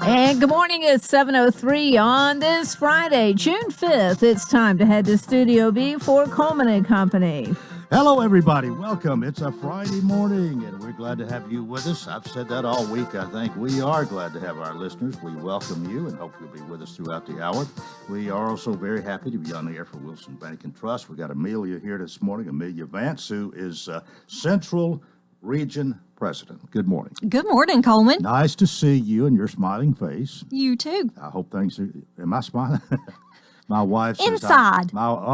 And good morning. It's 7:03 on this Friday, June 5th. It's time to head to Studio B for Coleman and Company. Hello, everybody. Welcome. It's a Friday morning, and we're glad to have you with us. I've said that all week. I think we are glad to have our listeners. We welcome you and hope you'll be with us throughout the hour. We are also very happy to be on the air for Wilson Bank and Trust. We got Amelia here this morning, Amelia Vance, who is Central Region President. Good morning. Good morning, Coleman. Nice to see you and your smiling face. You too. I hope things are. Am I smiling? My wife says inside. My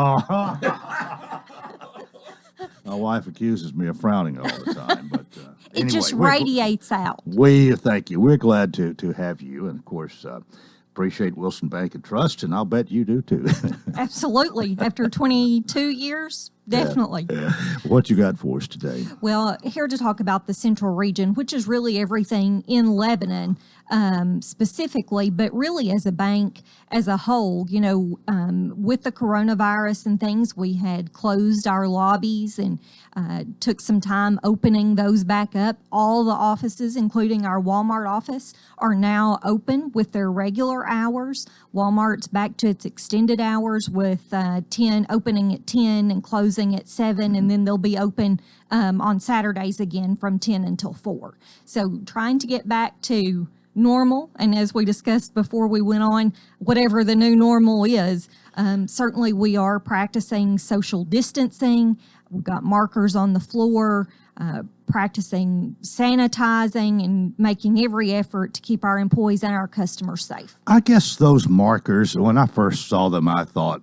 wife accuses me of frowning all the time, but it just radiates out. Thank you. We're glad to have you, and of course, appreciate Wilson Bank and Trust, and I'll bet you do too. Absolutely. After 22 years, definitely. Yeah. What you got for us today? Well, here to talk about the Central Region, which is really everything in Lebanon specifically, but really as a bank as a whole. You know, with the coronavirus and things, we had closed our lobbies and took some time opening those back up. All the offices, including our Walmart office, are now open with their regular hours. Walmart's back to its extended hours with opening at 10 and closing at 7, and then they'll be open on Saturdays again from 10 until 4. So trying to get back to normal, and as we discussed before we went on, whatever the new normal is, certainly we are practicing social distancing. We've got markers on the floor, practicing sanitizing and making every effort to keep our employees and our customers safe. I guess those markers, when I first saw them, I thought,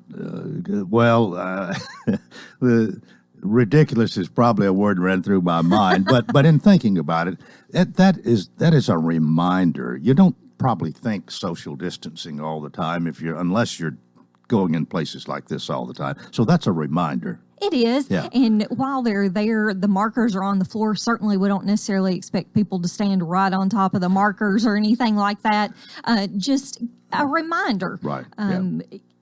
the ridiculous is probably a word that ran through my mind, but in thinking about it, that is a reminder. You don't probably think social distancing all the time unless you're going in places like this all the time. So that's a reminder. It is. Yeah. And while they're there, the markers are on the floor. Certainly, we don't necessarily expect people to stand right on top of the markers or anything like that. Just a reminder. Right.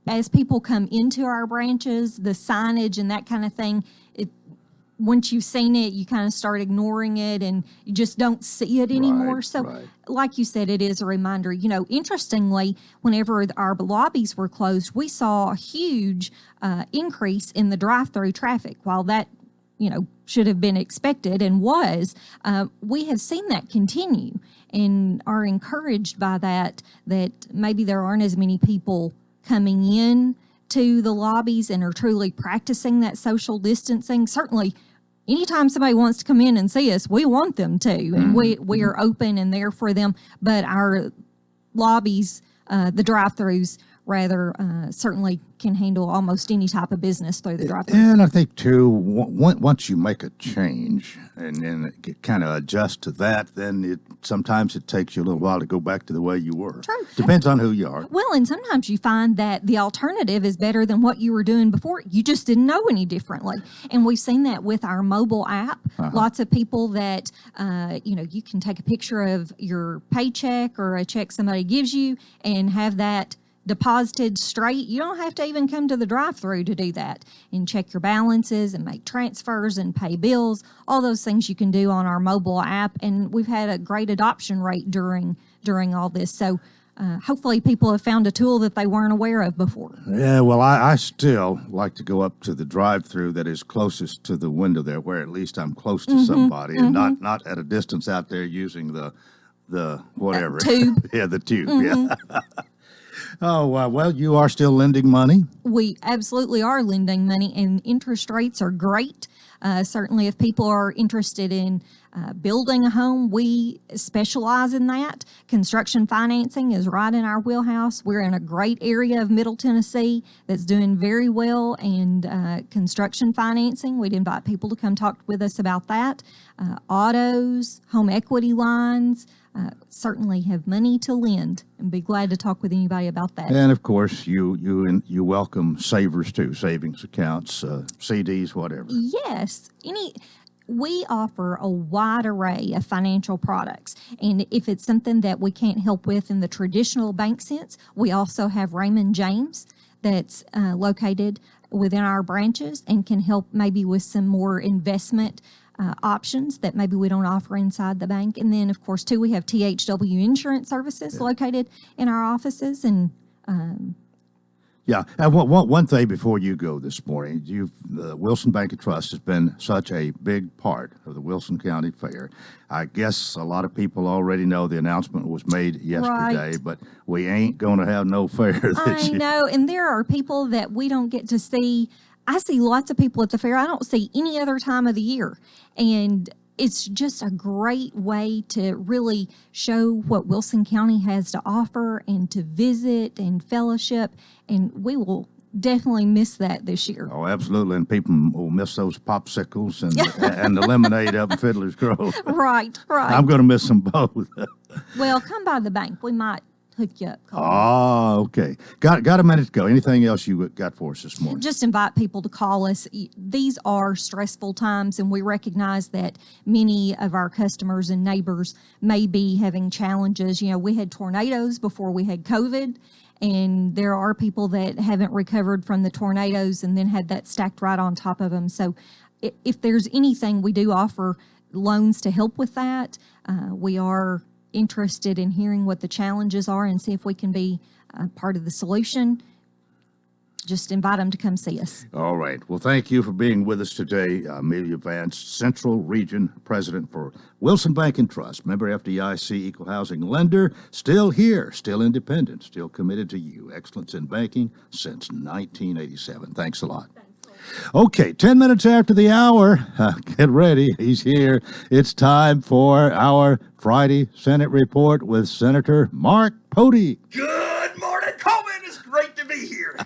As people come into our branches, the signage and that kind of thing, once you've seen it, you kind of start ignoring it and you just don't see it anymore. Like you said, it is a reminder. You know, interestingly, whenever our lobbies were closed, we saw a huge increase in the drive-through traffic. While that, should have been expected and was, we have seen that continue and are encouraged by that maybe there aren't as many people coming in to the lobbies and are truly practicing that social distancing. Certainly, anytime somebody wants to come in and see us, we want them to, and we are open and there for them. But our lobbies, the drive-throughs, rather, certainly can handle almost any type of business through the drive-thru. And I think, too, once you make a change and kind of adjust to that, then sometimes it takes you a little while to go back to the way you were. True. Depends on who you are. Well, and sometimes you find that the alternative is better than what you were doing before. You just didn't know any differently. And we've seen that with our mobile app. Lots of people that, you can take a picture of your paycheck or a check somebody gives you and have that deposited straight. You don't have to even come to the drive-thru to do that, and check your balances and make transfers and pay bills. All those things you can do on our mobile app, and we've had a great adoption rate during all this. So hopefully people have found a tool that they weren't aware of before. Yeah, well, I still like to go up to the drive-thru that is closest to the window there, where at least I'm close to somebody and not at a distance out there using the whatever. Tube. Yeah, the tube, yeah. Oh, well, you are still lending money? We absolutely are lending money, and interest rates are great. Certainly, if people are interested in building a home, we specialize in that. Construction financing is right in our wheelhouse. We're in a great area of Middle Tennessee that's doing very well, and construction financing, we'd invite people to come talk with us about that. Autos, home equity lines, certainly have money to lend, and be glad to talk with anybody about that. And of course, you welcome savers too, savings accounts, CDs, whatever. Yes, we offer a wide array of financial products, and if it's something that we can't help with in the traditional bank sense, we also have Raymond James that's located within our branches and can help maybe with some more investment options that maybe we don't offer inside the bank. And then, of course, too, we have THW Insurance Services located in our offices. And Yeah, and one thing before you go this morning, Wilson Bank and Trust has been such a big part of the Wilson County Fair. I guess a lot of people already know the announcement was made yesterday, Right. but we ain't going to have no fair this I year. know, and there are people that we don't get to see. I see lots of people at the fair I don't see any other time of the year. And it's just a great way to really show what Wilson County has to offer and to visit and fellowship. And we will definitely miss that this year. Oh, absolutely, and people will miss those popsicles and the lemonade up in Fiddler's Grove. Right. I'm going to miss them both. Well, come by the bank. We might hook you up. Coleman. Oh, okay. Got a minute to go. Anything else you got for us this morning? Just invite people to call us. These are stressful times, and we recognize that many of our customers and neighbors may be having challenges. You know, we had tornadoes before we had COVID, and there are people that haven't recovered from the tornadoes and then had that stacked right on top of them. So if there's anything, we do offer loans to help with that. We are interested in hearing what the challenges are and see if we can be part of the solution. Just invite them to come see us. All right. Well, thank you for being with us today. Amelia Vance, Central Region President for Wilson Bank and Trust, member FDIC, equal housing lender, still here, still independent, still committed to you. Excellence in banking since 1987. Thanks a lot. Okay, 10 minutes after the hour, get ready, he's here. It's time for our Friday Senate report with Senator Mark Pody. Good morning, Coleman. It's great to be here.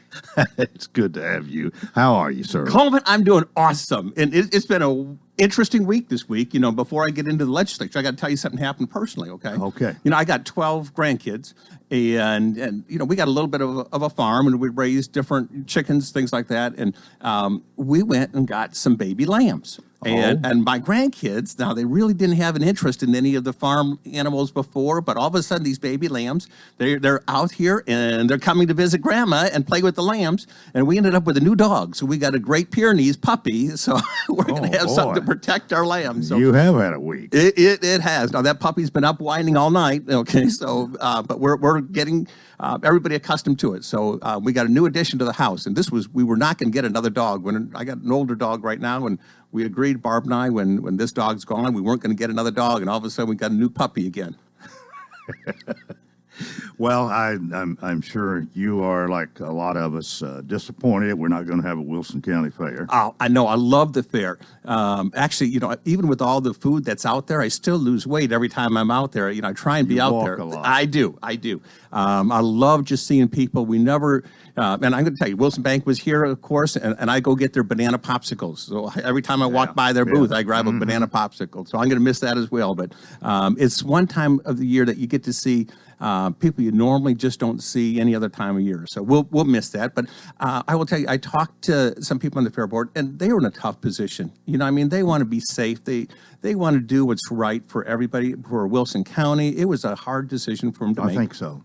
It's good to have you. How are you, sir? Coleman, I'm doing awesome. And it's been a interesting week this week. You know, before I get into the legislature, I got to tell you something happened personally, okay? Okay. You know, I got 12 grandkids, and you know, we got a little bit of a farm, and we raised different chickens, things like that. And we went and got some baby lambs. And my grandkids, now they really didn't have an interest in any of the farm animals before, but all of a sudden these baby lambs, they're out here and they're coming to visit grandma and play with the lambs. And we ended up with a new dog. So we got a Great Pyrenees puppy. So we're going to have something to protect our lambs. So you have had a week. It has. Now that puppy's been up whining all night. Okay. So, but we're getting everybody accustomed to it. So we got a new addition to the house. And we were not going to get another dog. When I got an older dog right now, and we agreed, Barb and I, when this dog's gone, we weren't going to get another dog, and all of a sudden we got a new puppy again. Well, I'm sure you are, like a lot of us, disappointed we're not going to have a Wilson County Fair. Oh, I know. I love the fair. Actually, you know, even with all the food that's out there, I still lose weight every time I'm out there. You know, I try and be out walk there. a lot. I do. I love just seeing people. We never, and I'm going to tell you, Wilson Bank was here, of course, and I go get their banana popsicles. So every time I walk by their booth, I grab a banana popsicle. So I'm going to miss that as well. But it's one time of the year that you get to see people you normally just don't see any other time of year. So we'll miss that. But I will tell you, I talked to some people on the fair board, and they were in a tough position. You know, I mean, they want to be safe. They want to do what's right for everybody, for Wilson County. It was a hard decision for them to make. I think so.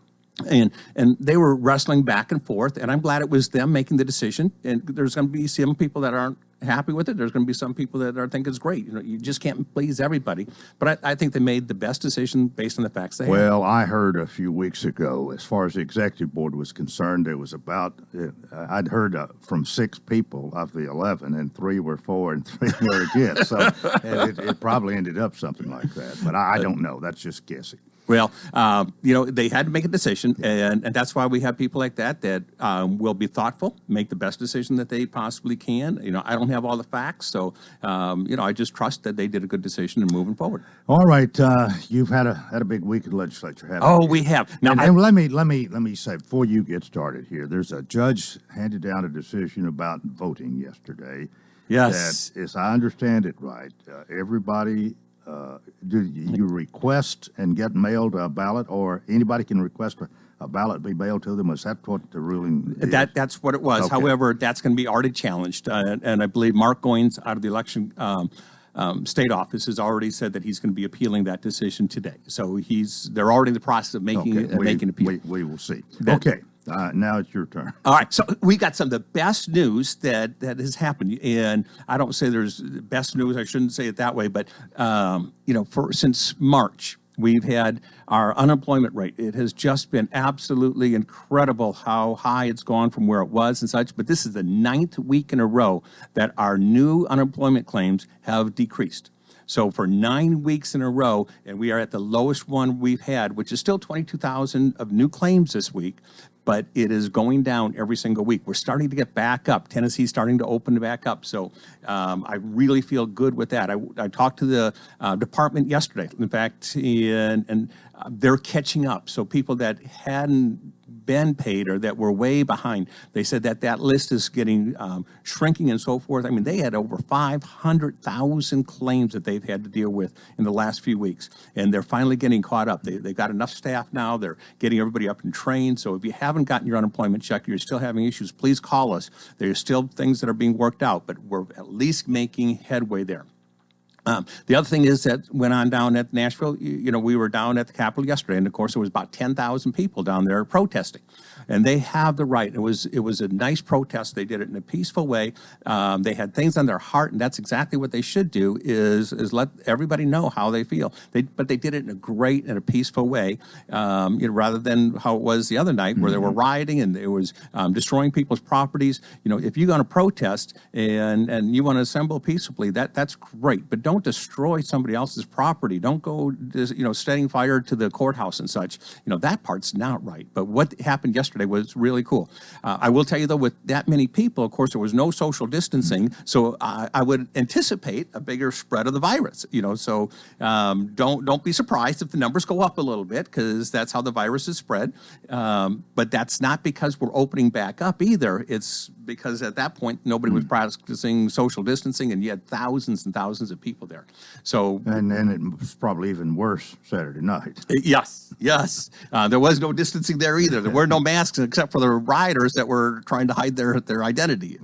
And they were wrestling back and forth, and I'm glad it was them making the decision. And there's going to be some people that aren't happy with it. There's going to be some people that think it's great. You know, you just can't please everybody. But I think they made the best decision based on the facts they had. Well, I heard a few weeks ago, as far as the executive board was concerned, there was about, I'd heard from 6 people of the 11, and 3 were for and 3 were against. So it probably ended up something like that. But I don't know. That's just guessing. Well, you know, they had to make a decision, and that's why we have people like that will be thoughtful, make the best decision that they possibly can. You know, I don't have all the facts, so, you know, I just trust that they did a good decision in moving forward. All right. You've had a big week in the legislature, haven't you? Oh, we have. Now, And let me say, before you get started here, there's a judge handed down a decision about voting yesterday. Yes. That, as I understand it right, everybody... do you request and get mailed a ballot, or anybody can request a ballot be mailed to them? Is that what the ruling is? That's what it was. Okay. However, that's going to be already challenged. And I believe Mark Goins out of the election state office has already said that he's going to be appealing that decision today. So they're already in the process of making an appeal. We will see. Okay. Now it's your turn. All right, so we got some of the best news that has happened, and I don't say there's best news. I shouldn't say it that way, but since March, we've had our unemployment rate. It has just been absolutely incredible how high it's gone from where it was and such. But this is the 9th week in a row that our new unemployment claims have decreased. So for 9 weeks in a row, and we are at the lowest one we've had, which is still 22,000 of new claims this week, but it is going down every single week. We're starting to get back up. Tennessee's starting to open back up. So I really feel good with that. I talked to the department yesterday, in fact, and they're catching up. So people that hadn't been paid or that were way behind, they said that list is getting shrinking and so forth. I mean, they had over 500,000 claims that they've had to deal with in the last few weeks, and they're finally getting caught up. They've got enough staff now. They're getting everybody up and trained. So if you haven't gotten your unemployment check, you're still having issues, please call us. There's still things that are being worked out, but we're at least making headway there. The other thing is that went on down at Nashville, we were down at the Capitol yesterday, and of course, there was about 10,000 people down there protesting. And they have the right. It was a nice protest. They did it in a peaceful way. They had things on their heart, and that's exactly what they should do, is let everybody know how they feel. But they did it in a great and a peaceful way, rather than how it was the other night, where they were rioting and it was destroying people's properties. If you're going to protest and you want to assemble peaceably, that's great. But don't destroy somebody else's property. Don't go, setting fire to the courthouse and such. That part's not right. But what happened yesterday was really cool. I will tell you, though, with that many people, of course, there was no social distancing. So I would anticipate a bigger spread of the virus. So don't be surprised if the numbers go up a little bit, because that's how the virus is spread. But that's not because we're opening back up either. It's because at that point, nobody was practicing social distancing, and you had thousands and thousands of people there. So and it was probably even worse Saturday night. Yes. There was no distancing there either. There were no masks except for the rioters that were trying to hide their identity.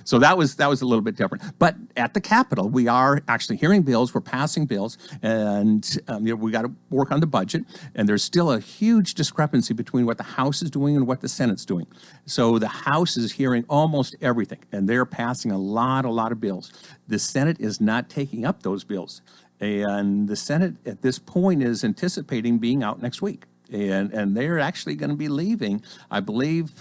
So that was a little bit different. But at the Capitol, we are actually hearing bills. We're passing bills, and we got to work on the budget. And there's still a huge discrepancy between what the House is doing and what the Senate's doing. So the House is hearing almost everything, and they're passing a lot of bills. The Senate is not taking up those bills. And the Senate at this point is anticipating being out next week. And they're actually going to be leaving, I believe,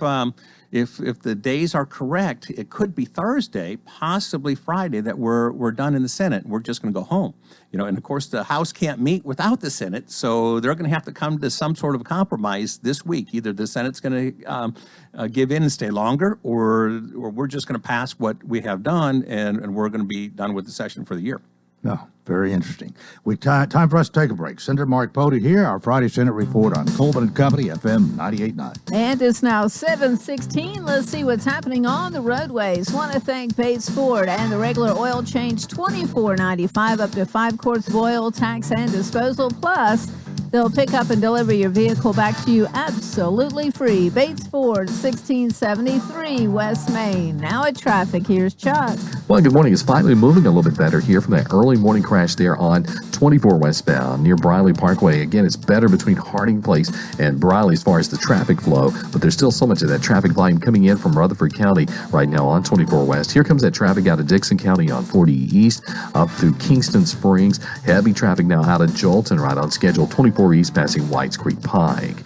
if the days are correct, it could be Thursday, possibly Friday, that we're done in the Senate. We're just going to go home. And of course, the House can't meet without the Senate, so they're going to have to come to some sort of compromise this week. Either the Senate's going to give in and stay longer, or we're just going to pass what we have done, and we're going to be done with the session for the year. Oh, very interesting. Time for us to take a break. Senator Mark Pody here, our Friday Senate report on Coleman and Company, FM 98.9. And it's now 7:16. Let's see what's happening on the roadways. Want to thank Bates Ford and the regular oil change, $24.95, up to 5 quarts of oil, tax and disposal. Plus, they'll pick up and deliver your vehicle back to you absolutely free. Bates Ford, 1673 West Main. Now at traffic, here's Chuck. Well, good morning. It's finally moving a little bit better here from that early morning crash there on 24 westbound near Briley Parkway. Again, it's better between Harding Place and Briley as far as the traffic flow, but there's still so much of that traffic volume coming in from Rutherford County right now on 24 West. Here comes that traffic out of Dixon County on 40 East up through Kingston Springs. Heavy traffic now out of Jolton right on schedule 24 East passing Whites Creek Pike.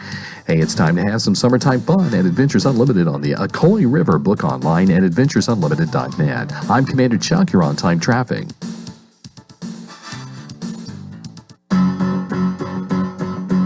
Hey, it's time to have some summertime fun at Adventures Unlimited on the Ocoee River. Book online at adventuresunlimited.net. I'm Commander Chuck. You're on time traffic.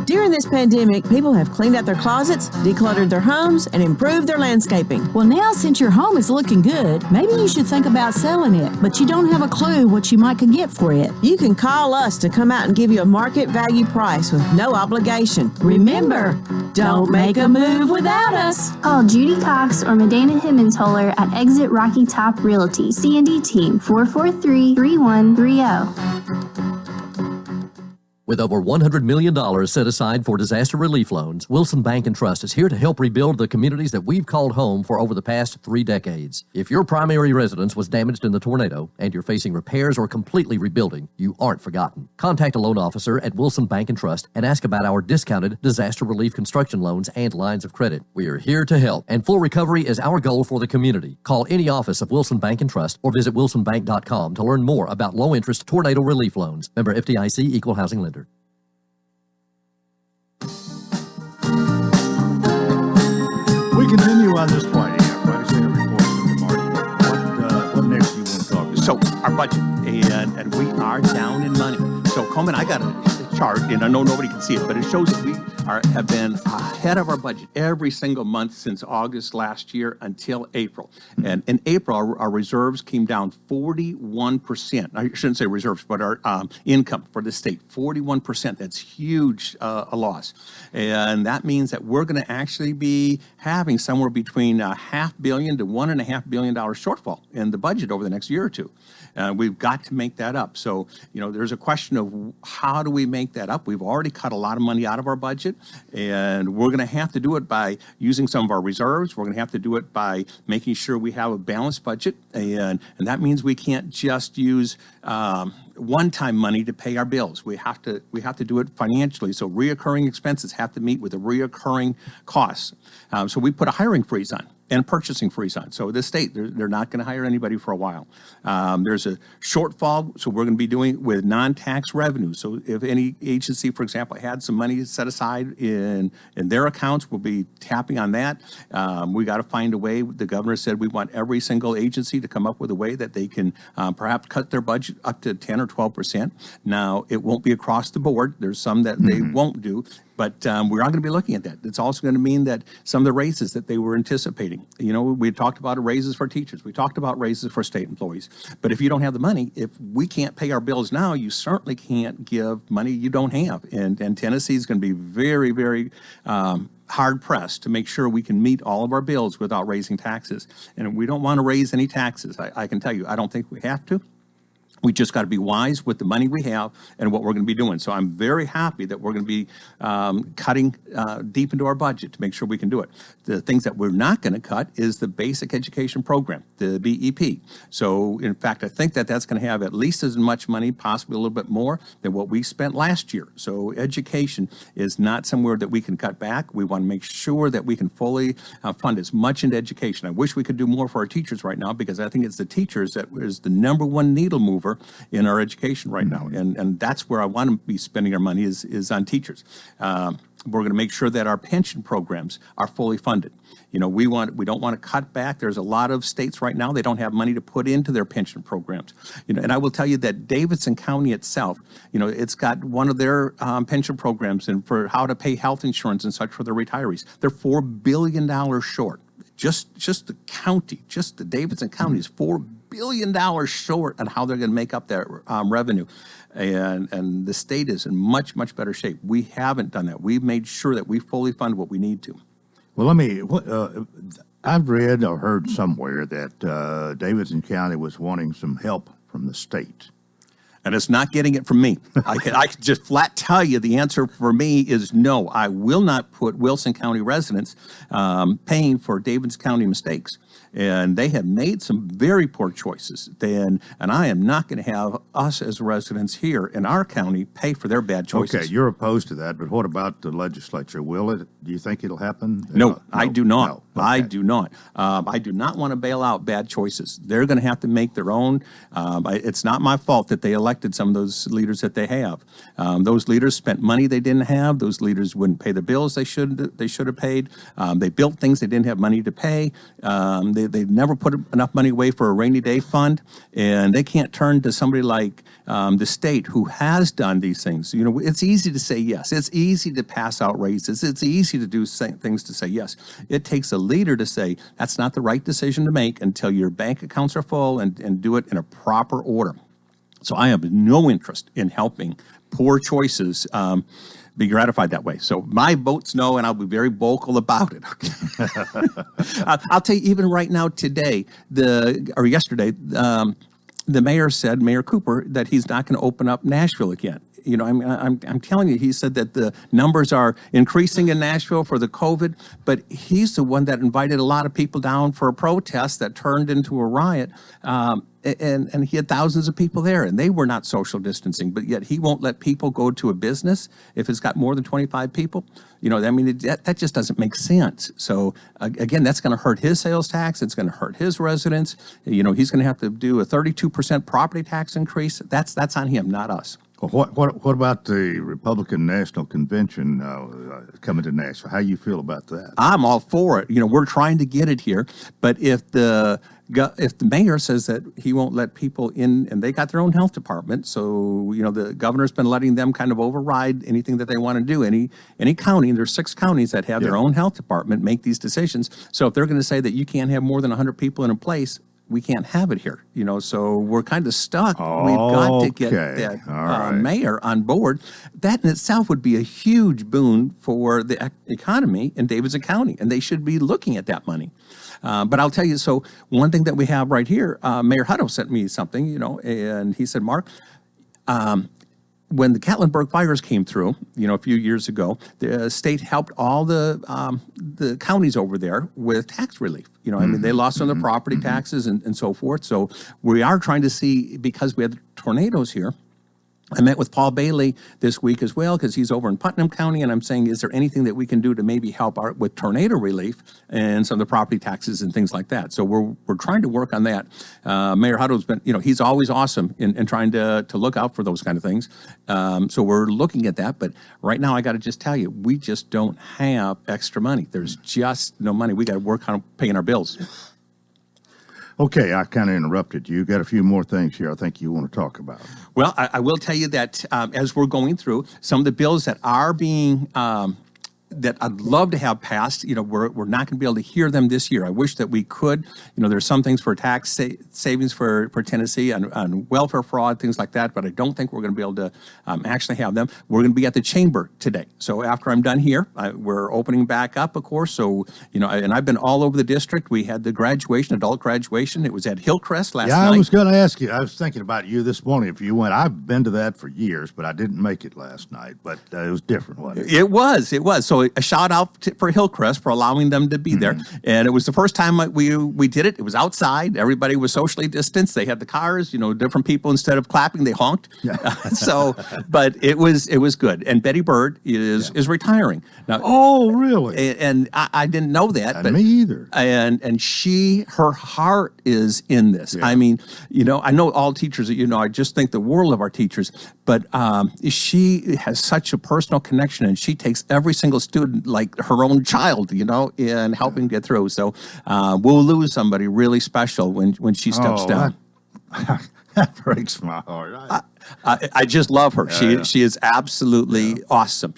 During this pandemic, people have cleaned out their closets, decluttered their homes, and improved their landscaping. Well, now since your home is looking good, maybe you should think about selling it, but you don't have a clue what you might could get for it. You can call us to come out and give you a market value price with no obligation. Remember, don't make a move without us. Call Judy Cox or Medana Himmentoller at Exit Rocky Top Realty, C&D Team, 443-3130. With over $100 million set aside for disaster relief loans, Wilson Bank and Trust is here to help rebuild the communities that we've called home for over the past 3 decades. If your primary residence was damaged in the tornado and you're facing repairs or completely rebuilding, you aren't forgotten. Contact a loan officer at Wilson Bank and Trust and ask about our discounted disaster relief construction loans and lines of credit. We are here to help, and full recovery is our goal for the community. Call any office of Wilson Bank and Trust or visit wilsonbank.com to learn more about low-interest tornado relief loans. Member FDIC, Equal Housing Lender. We continue on this Friday. Friday State Report from Marty. What next do you want to talk about? So our budget, and we are down in money. So Coleman, I got a chart, and I know nobody can see it, but it shows that we have been ahead of our budget every single month since August last year until April. And in April, our reserves came down 41%. I shouldn't say reserves, but our income for the state, 41%. That's huge, a loss. And that means that we're going to actually be having somewhere between $500 million to $1.5 billion shortfall in the budget over the next year or two. We've got to make that up. So, there's a question of how do we make that up? We've already cut a lot of money out of our budget, and we're going to have to do it by using some of our reserves. We're going to have to do it by making sure we have a balanced budget, and that means we can't just use one-time money to pay our bills. We have to do it financially. So reoccurring expenses have to meet with the reoccurring costs. So we put a hiring freeze on and purchasing freeze on. So the state, they're not going to hire anybody for a while. There's a shortfall, so we're going to be doing with non-tax revenue. So if any agency, for example, had some money set aside in their accounts, we'll be tapping on that. We got to find a way. The governor said we want every single agency to come up with a way that they can perhaps cut their budget up to 10 or 12%. Now, it won't be across the board. There's some that they won't do. But we are going to be looking at that. It's also going to mean that some of the raises that they were anticipating, we talked about raises for teachers. We talked about raises for state employees. But if you don't have the money, if we can't pay our bills now, you certainly can't give money you don't have. And Tennessee is going to be very, very hard pressed to make sure we can meet all of our bills without raising taxes. And we don't want to raise any taxes. I can tell you, I don't think we have to. We just got to be wise with the money we have and what we're going to be doing. So I'm very happy that we're going to be cutting deep into our budget to make sure we can do it. The things that we're not going to cut is the basic education program, the BEP. So in fact, I think that that's going to have at least as much money, possibly a little bit more than what we spent last year. So education is not somewhere that we can cut back. We want to make sure that we can fully fund as much into education. I wish we could do more for our teachers right now, because I think it's the teachers that is the #1 needle mover in our education right now. And that's where I want to be spending our money is on teachers. We're going to make sure that our pension programs are fully funded. We don't want to cut back. There's a lot of states right now, they don't have money to put into their pension programs. And I will tell you that Davidson County itself, it's got one of their pension programs and for how to pay health insurance and such for their retirees. They're $4 billion short. Just the county, just the Davidson County is $4 billion short on how they're going to make up that revenue. And the state is in much, much better shape. We haven't done that. We've made sure that we fully fund what we need to. Well, I've read or heard somewhere that Davidson County was wanting some help from the state. And it's not getting it from me. I can just flat tell you the answer for me is no. I will not put Wilson County residents paying for Davidson County mistakes. And they have made some very poor choices. And I am not going to have us as residents here in our county pay for their bad choices. Okay, you're opposed to that, but what about the legislature? Will it? Do you think it'll happen? No, I do not. No. Okay. I do not. I do not want to bail out bad choices. They're going to have to make their own. It's not my fault that they elected some of those leaders that they have. Those leaders spent money they didn't have. Those leaders wouldn't pay the bills they should have paid. They built things they didn't have money to pay. They never put enough money away for a rainy day fund, and they can't turn to somebody like the state who has done these things. It's easy to say yes. It's easy to pass out raises. It's easy to do things to say yes. It takes a leader to say that's not the right decision to make until your bank accounts are full and do it in a proper order. So I have no interest in helping poor choices be gratified that way. So my vote's no, and I'll be very vocal about it. Okay? I'll tell you, even right now today, yesterday, the mayor said, Mayor Cooper, that he's not going to open up Nashville again. You know, I'm telling you, he said that the numbers are increasing in Nashville for the COVID, but he's the one that invited a lot of people down for a protest that turned into a riot. And he had thousands of people there, and they were not social distancing, but yet he won't let people go to a business if it's got more than 25 people. You know, I mean, that just doesn't make sense. So again, that's going to hurt his sales tax. It's going to hurt his residents. You know, he's going to have to do a 32% property tax increase. That's on him, not us. Well, what about the Republican National Convention coming to Nashville? How you feel about that? I'm all for it. You know, we're trying to get it here, but if the mayor says that he won't let people in, and they got their own health department, so, you know, the governor's been letting them kind of override anything that they want to do. Any county, and there's 6 counties that have their own health department, make these decisions. So if they're going to say that you can't have more than 100 people in a place, we can't have it here, you know, so we're kind of stuck. We've got to get that mayor on board. That in itself would be a huge boon for the economy in Davidson County, and they should be looking at that money. But I'll tell you, so one thing that we have right here, Mayor Hutto sent me something, you know, and he said, Mark, when the Gatlinburg fires came through, you know, a few years ago, the state helped all the counties over there with tax relief. You know, I mean, they lost on their property taxes and so forth. So we are trying to see, because we had tornadoes here, I met with Paul Bailey this week as well, because he's over in Putnam County, and I'm saying, is there anything that we can do to maybe help with tornado relief and some of the property taxes and things like that? So we're trying to work on that. Mayor Hutto's been, you know, he's always awesome in trying to look out for those kind of things. So we're looking at that, but right now I got to just tell you, we just don't have extra money. There's just no money. We got to work on paying our bills. Okay, I kind of interrupted you. Got a few more things here I think you want to talk about. Well, I will tell you that as we're going through some of the bills that are being that I'd love to have passed, you know, we're not going to be able to hear them this year. I wish that we could. You know, there's some things for tax savings for Tennessee on welfare fraud, things like that, but I don't think we're going to be able to actually have them. We're going to be at the chamber today. So after I'm done here, we're opening back up, of course. So, you know, and I've been all over the district. We had the graduation, adult graduation. It was at Hillcrest last night. Yeah, I was going to ask you. I was thinking about you this morning if you went. I've been to that for years, but I didn't make it last night. But it was different, wasn't it? It was. So a shout out for Hillcrest for allowing them to be there. And it was the first time we did it. It was outside. Everybody was socially distanced. They had the cars, you know, different people, instead of clapping, they honked. But it was good. And Betty Bird is retiring. Now, oh, really? And I didn't know that. But me either. And her heart is in this. Yeah. I mean, you know, I know all teachers, you know, I just think the world of our teachers, but she has such a personal connection, and she takes every single student like her own child, you know, in helping get through. So we'll lose somebody really special when she steps down. That breaks my heart. I just love her. She is absolutely awesome.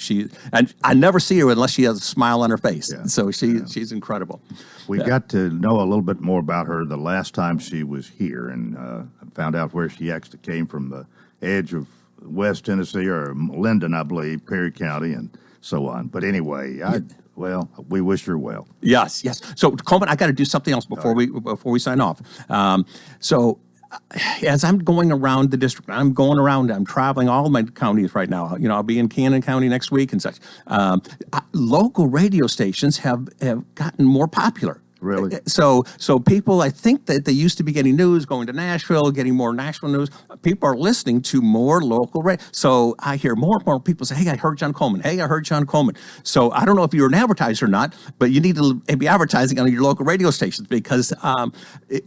And I never see her unless she has a smile on her face. Yeah. So she's incredible. We got to know a little bit more about her the last time she was here, and found out where she actually came from, the edge of West Tennessee, or Linden, I believe, Perry County, and so on. But anyway, well, we wish her well. Yes. So Coleman, I got to do something else before we sign off. So as I'm going around the district, I'm traveling all my counties right now. You know, I'll be in Cannon County next week and such. Local radio stations have gotten more popular. Really? So people, I think that they used to be getting news, going to Nashville, getting more national news. People are listening to more local radio. So I hear more and more people say, hey, I heard John Coleman. Hey, I heard John Coleman. So I don't know if you're an advertiser or not, but you need to be advertising on your local radio stations, because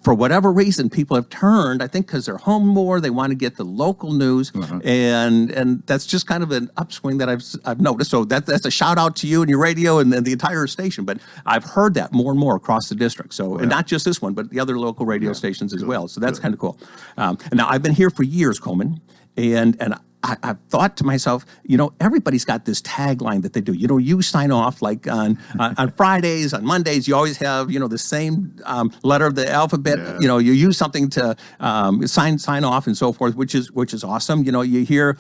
for whatever reason, people have turned, I think because they're home more, they want to get the local news. And that's just kind of an upswing that I've noticed. So that's a shout out to you and your radio and the entire station. But I've heard that more and more across the district. So, and not just this one, but the other local radio stations as well. So that's kind of cool. And now I've been here for years, Coleman, and I've thought to myself, you know, everybody's got this tagline that they do. You know, you sign off like on Fridays, on Mondays, you always have, you know, the same letter of the alphabet. Yeah. You know, you use something to sign off and so forth, which is awesome. You know, you hear,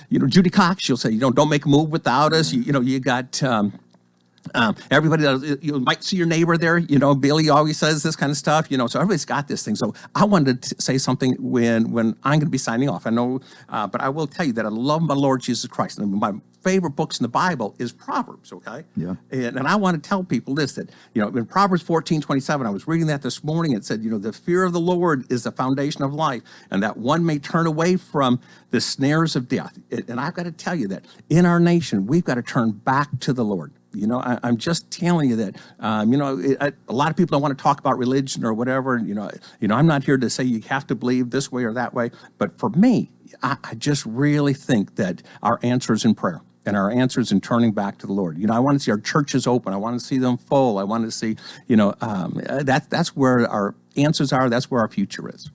you know, Judy Cox, she'll say, you know, don't make a move without us. You know, you got Everybody, you might see your neighbor there. You know, Billy always says this kind of stuff. You know, so everybody's got this thing. So I wanted to say something when I'm going to be signing off. I know, but I will tell you that I love my Lord Jesus Christ. And my favorite books in the Bible is Proverbs. Okay. Yeah. And I want to tell people this, that, you know, in Proverbs 14:27, I was reading that this morning. It said, you know, the fear of the Lord is the foundation of life, and that one may turn away from the snares of death. And I've got to tell you that in our nation, we've got to turn back to the Lord. You know, I'm just telling you that, you know, a lot of people don't want to talk about religion or whatever. You know, I'm not here to say you have to believe this way or that way. But for me, I just really think that our answer is in prayer, and our answer is in turning back to the Lord. You know, I want to see our churches open. I want to see them full. I want to see, you know, that's where our answers are. That's where our future is.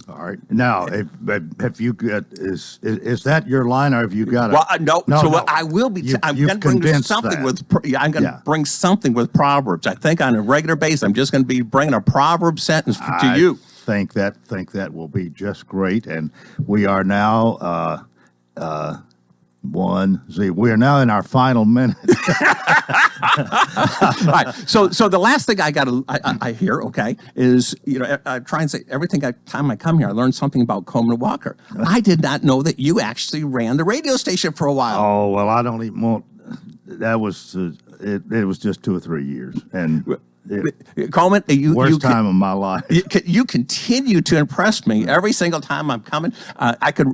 All right. Now, have you got, is that your line, or have you got? Well, no. I will be. I'm going to bring something with. I'm going to bring something with Proverbs. I think on a regular basis, I'm just going to be bringing a Proverbs sentence to you. Think that will be just great. And we are now we are now in our final minute. All right. So the last thing I hear, okay, is, you know, I try and say everything time I come here, I learn something about Coleman Walker. I did not know that you actually ran the radio station for a while. Oh, well, I don't even want, that was, it was just 2 or 3 years. And Coleman, worst time of my life. You continue to impress me every single time I'm coming.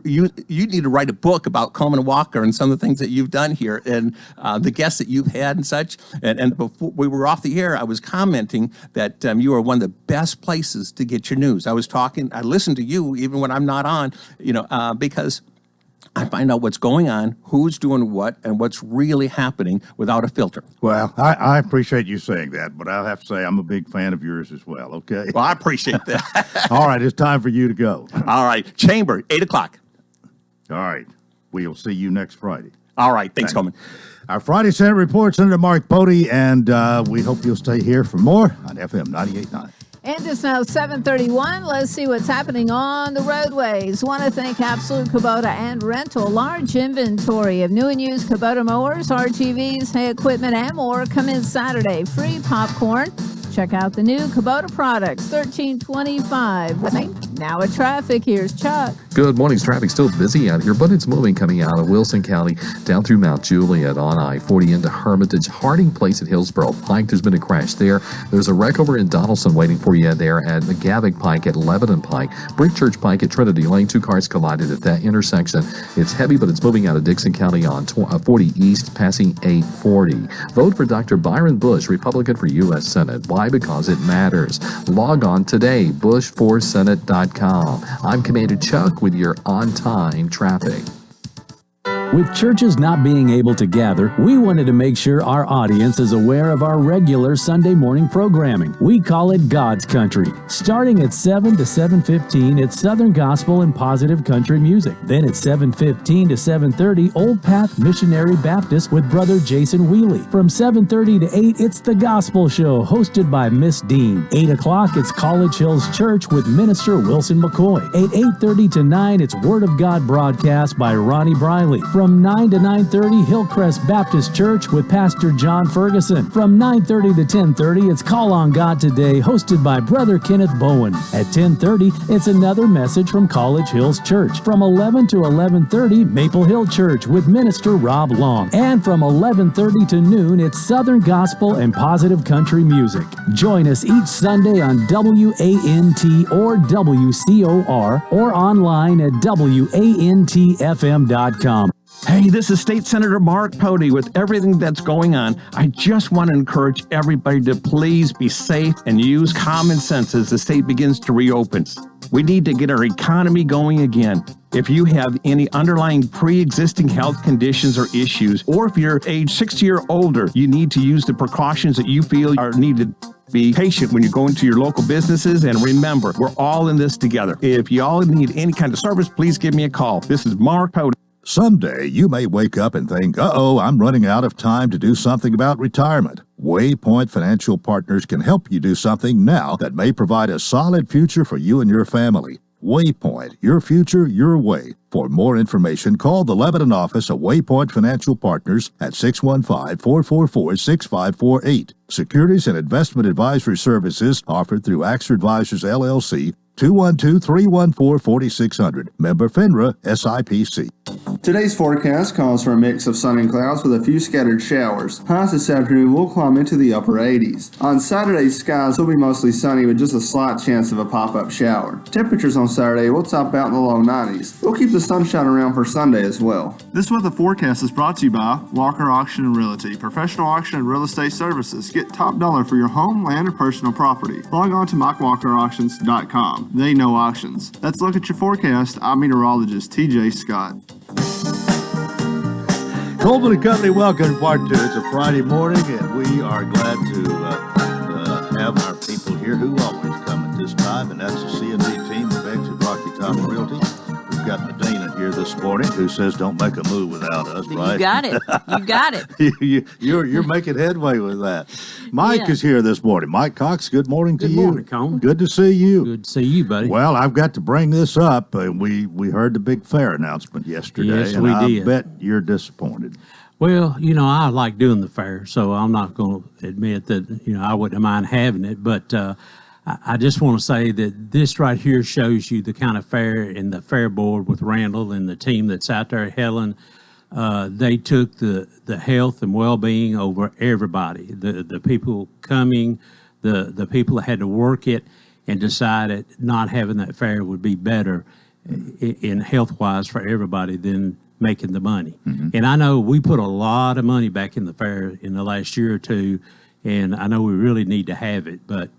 You need to write a book about Coleman Walker and some of the things that you've done here, and the guests that you've had and such. And before we were off the air, I was commenting that you are one of the best places to get your news. I listen to you even when I'm not on, you know, because I find out what's going on, who's doing what, and what's really happening without a filter. Well, I appreciate you saying that, but I'll have to say I'm a big fan of yours as well, okay? Well, I appreciate that. All right, it's time for you to go. All right, Chamber, 8 o'clock. All right, we'll see you next Friday. All right, thanks, Coleman. Our Friday Senate Report, Senator Mark Pody, and we hope you'll stay here for more on FM 98.9. And it's now 7:31. Let's see what's happening on the roadways. Want to thank Absolute Kubota and Rental. Large inventory of new and used Kubota mowers, RTVs, hay equipment, and more. Come in Saturday. Free popcorn. Check out the new Kubota products, $13.25. Now at traffic, here's Chuck. Good morning. Traffic still busy out here, but it's moving coming out of Wilson County down through Mount Juliet on I-40 into Hermitage, Harding Place at Hillsborough Pike. There's been a crash there. There's a wreck over in Donaldson waiting for you there at McGavick Pike at Lebanon Pike. Brick Church Pike at Trinity Lane. 2 cars collided at that intersection. It's heavy, but it's moving out of Dixon County on 40 East, passing 840. Vote for Dr. Byron Bush, Republican for U.S. Senate. Why? Because it matters. Log on today, bush4senate.com. I'm Commander Chuck with your on-time traffic. With churches not being able to gather, we wanted to make sure our audience is aware of our regular Sunday morning programming. We call it God's Country. Starting at 7 to 7:15, it's Southern Gospel and Positive Country Music. Then at 7:15 to 7:30, Old Path Missionary Baptist with Brother Jason Wheely. From 7:30 to 8, it's The Gospel Show, hosted by Miss Dean. 8 o'clock, it's College Hills Church with Minister Wilson McCoy. At 8:30 to 9, it's Word of God broadcast by Ronnie Briley. From 9 to 9:30, Hillcrest Baptist Church with Pastor John Ferguson. From 9:30 to 10:30, it's Call on God Today, hosted by Brother Kenneth Bowen. At 10:30, it's another message from College Hills Church. From 11 to 11:30, Maple Hill Church with Minister Rob Long. And from 11:30 to noon, it's Southern Gospel and Positive Country Music. Join us each Sunday on WANT or WCOR or online at WANTFM.com. Hey, this is State Senator Mark Pody. With everything that's going on, I just want to encourage everybody to please be safe and use common sense as the state begins to reopen. We need to get our economy going again. If you have any underlying pre-existing health conditions or issues, or if you're age 60 or older, you need to use the precautions that you feel are needed. Be patient when you're going to your local businesses, and remember, we're all in this together. If y'all need any kind of service, please give me a call. This is Mark Pody. Someday, you may wake up and think, uh-oh, I'm running out of time to do something about retirement. Waypoint Financial Partners can help you do something now that may provide a solid future for you and your family. Waypoint, your future, your way. For more information, call the Lebanon office of Waypoint Financial Partners at 615-444-6548. Securities and investment advisory services offered through Axer Advisors, LLC, 212-314-4600. Member FINRA, SIPC. Today's forecast calls for a mix of sun and clouds with a few scattered showers. Highs this afternoon will climb into the upper 80s. On Saturday, skies will be mostly sunny with just a slight chance of a pop-up shower. Temperatures on Saturday will top out in the low 90s. We'll keep the sunshine around for Sunday as well. This weather forecast is brought to you by Walker Auction and Realty, professional auction and real estate services. Get top dollar for your home, land, or personal property. Log on to MikeWalkerAuctions.com. They know auctions. Let's look at your forecast. I'm meteorologist TJ Scott. Coleman and Company, welcome to part 2. It's a Friday morning, and we are glad to have our people here who always come at this time, and that's the C&D team of Exit Rocky Top Realty. We've got Medina here this morning who says don't make a move without us, right? You got it. You got it. You're making headway with that. Mike is here this morning. Mike Cox, good morning to you. Good morning, Coleman. Good to see you. Good to see you, buddy. Well, I've got to bring this up. We heard the big fair announcement yesterday, Yes, and we I did. bet you're disappointed. Well, I like doing the fair, so I'm not going to admit that, I wouldn't mind having it. But I just want to say that this right here shows you the kind of fair and the fair board with Randall and the team that's out there, Helen. They took the health and well-being over everybody, the people coming, the people that had to work it, and decided not having that fair would be better in health-wise for everybody than making the money. Mm-hmm. And I know we put a lot of money back in the fair in the last year or two, and I know we really need to have it, but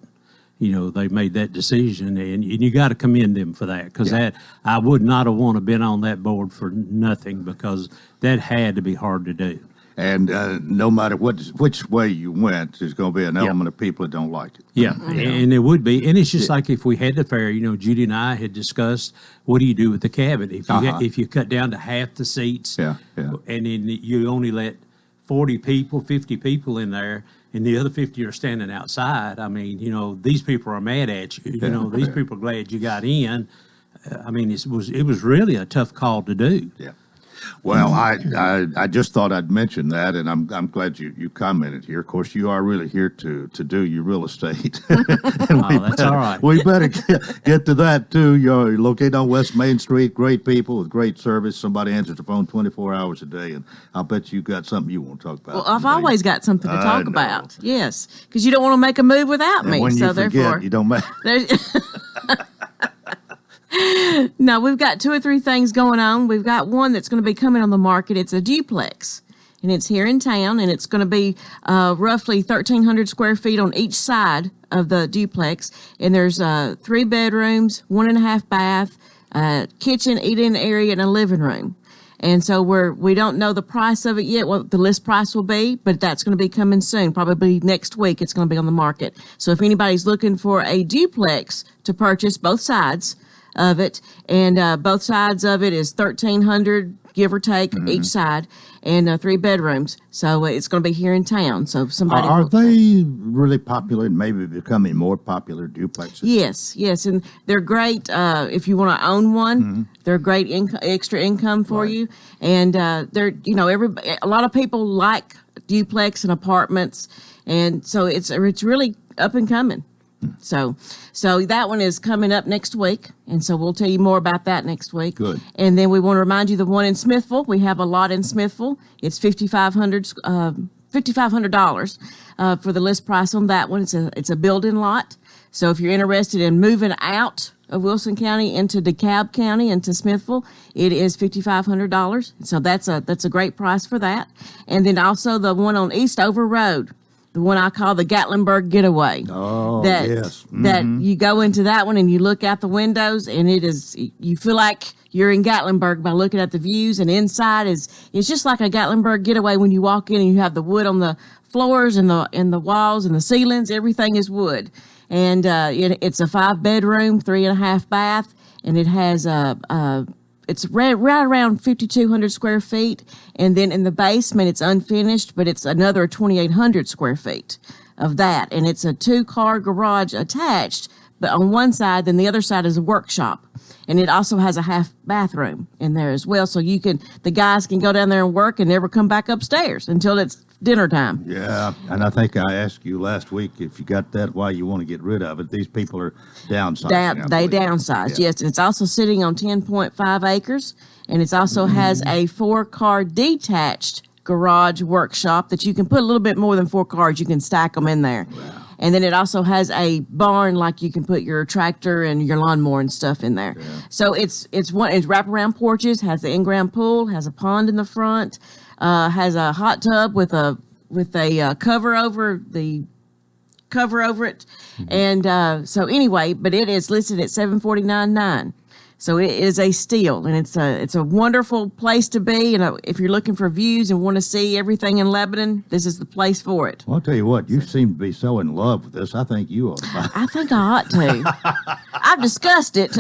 they made that decision, and you got to commend them for that, because that I would not have want to been on that board for nothing, because that had to be hard to do. And no matter which way you went, there's going to be an element of people that don't like it. Yeah, and it would be. And it's just like if we had the fair, Judy and I had discussed, what do you do with the cabin? If you cut down to half the seats, and then you only let 40 people, 50 people in there, and the other 50 are standing outside. I mean, these people are mad at you. These people are glad you got in. I mean, it was really a tough call to do. Yeah. Well, I just thought I'd mention that, and I'm glad you commented here. Of course, you are really here to do your real estate. That's all right. We better get to that, too. You're located on West Main Street, great people with great service. Somebody answers the phone 24 hours a day, and I'll bet you got something you want to talk about. Well, I've always got something to talk about. Yes, because you don't want to make a move without me. When you forget, you don't make. No, we've got 2 or 3 things going on. We've got one that's going to be coming on the market. It's a duplex, and it's here in town, and it's going to be roughly 1,300 square feet on each side of the duplex. And there's 3 bedrooms, 1.5 bath, kitchen, eating area, and a living room. And so we don't know the price of it yet, what the list price will be, but that's going to be coming soon. Probably next week it's going to be on the market. So if anybody's looking for a duplex to purchase, both sides of it, and both sides of it is 1,300, give or take, each side, and 3 bedrooms. So it's going to be here in town. So if somebody are they really popular and maybe becoming more popular, duplexes? Yes, and they're great if you want to own one. They're great extra income for you, and they're a lot of people like duplex and apartments, and so it's really up and coming. So that one is coming up next week, and so we'll tell you more about that next week. Good. And then we want to remind you the one in Smithville. We have a lot in Smithville. It's $5,500 for the list price on that one. It's a building lot. So if you're interested in moving out of Wilson County into DeKalb County into Smithville, it is $5,500. So that's a great price for that. And then also the one on Eastover Road, the one I call the Gatlinburg Getaway. Oh, yes. That you go into that one and you look out the windows, and you feel like you're in Gatlinburg by looking at the views, and inside it's just like a Gatlinburg Getaway when you walk in and you have the wood on the floors and the walls and the ceilings. Everything is wood. And it's a 5-bedroom, 3.5 bath, and it has it's right around 5,200 square feet. And then in the basement, it's unfinished, but it's another 2,800 square feet of that. And it's a 2-car garage attached, but on one side, then the other side is a workshop. And it also has a half bathroom in there as well. So the guys can go down there and work and never come back upstairs until it's dinner time. Yeah, and I think I asked you last week if you got that, why you want to get rid of it. These people are downsizing. They downsized, yes. And it's also sitting on 10.5 acres. And it also has a 4-car detached garage workshop that you can put a little bit more than 4 cars. You can stack them in there. Wow. And then it also has a barn, like you can put your tractor and your lawnmower and stuff in there. Yeah. So it's wraparound porches, has the in-ground pool, has a pond in the front, has a hot tub with a cover over it. Mm-hmm. And so anyway, but it is listed at $749,900. So it is a steal, and it's a wonderful place to be. And if you're looking for views and want to see everything in Lebanon, this is the place for it. Well, I'll tell you what, you seem to be so in love with this. I think you ought to buy it. I think I ought to. I've discussed it.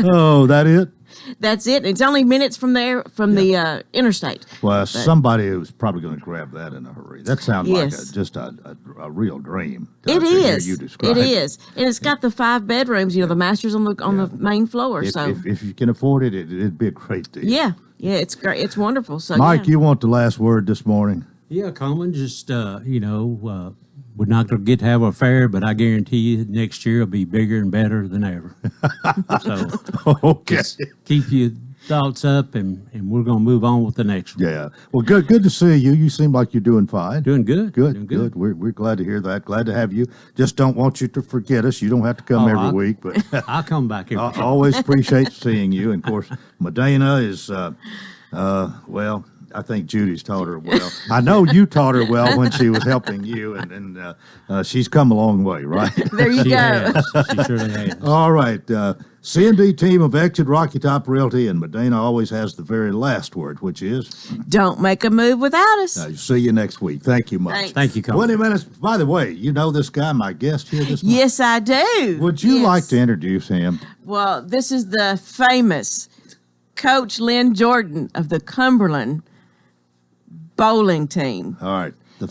Oh, that it? That's it. It's only minutes from the interstate. Well, somebody who's probably going to grab that in a hurry. That sounds like just a real dream. It is. It is, and it's got the 5 bedrooms. The master's on the main floor. If you can afford it, it'd be a great deal. Yeah, it's great. It's wonderful. So, Mike, you want the last word this morning? Yeah, Coleman. Just we're not going to get to have a fair, but I guarantee you next year will be bigger and better than ever. So, okay. Keep your thoughts up, and we're going to move on with the next one. Yeah. Well, good to see you. You seem like you're doing fine. Doing good. Good. We're glad to hear that. Glad to have you. Just don't want you to forget us. You don't have to come every week, but I'll come back every week. Always appreciate seeing you. And of course, Medina is well. I think Judy's taught her well. I know you taught her well when she was helping you, and she's come a long way, right? There you go. She surely has. All right. C&D team of Exit Rocky Top Realty, and Medina always has the very last word, which is... Don't make a move without us. See you next week. Thank you much. Thanks. Thank you, Coleman. 20 minutes. By the way, you know this guy, my guest here this morning? Yes, I do. Would you like to introduce him? Well, this is the famous Coach Lynn Jordan of the Cumberland bowling team. All right. The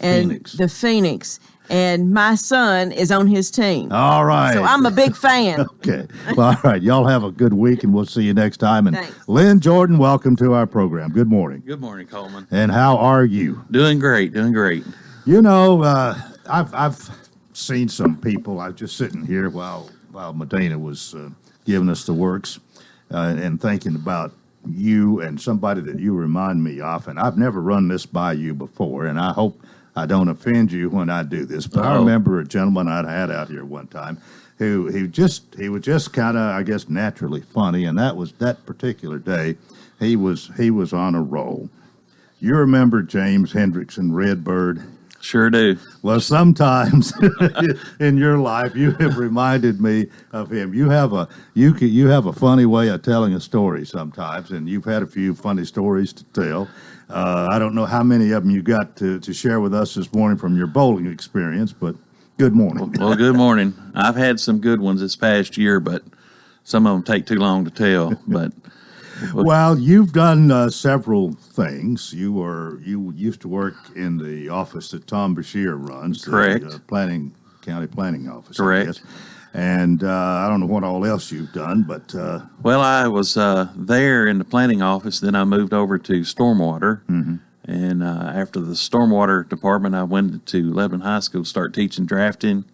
Phoenix. And my son is on his team. All right. So I'm a big fan. Okay. Well, all right. Y'all have a good week, and we'll see you next time. And Thanks. Lynn Jordan, welcome to our program. Good morning. Good morning, Coleman. And how are you? Doing great. I've seen some people. I was just sitting here while Medina was giving us the works and thinking about you and somebody that you remind me of, and I've never run this by you before, and I hope I don't offend you when I do this, but I remember a gentleman I'd had out here one time who he was just kind of, I guess, naturally funny, and that was that particular day he was on a roll. You remember James Hendrickson, Redbird? Sure do. Well, sometimes in your life, you have reminded me of him. You have a funny way of telling a story sometimes, and you've had a few funny stories to tell. I don't know how many of them you got to share with us this morning from your bowling experience, but good morning. Well, good morning. I've had some good ones this past year, but some of them take too long to tell. But well, you've done several things. You used to work in the office that Tom Bashir runs. Correct. The county planning office. Correct. And I don't know what all else you've done, but... well, I was there in the planning office. Then I moved over to stormwater. Mm-hmm. And after the stormwater department, I went to Lebanon High School to start teaching drafting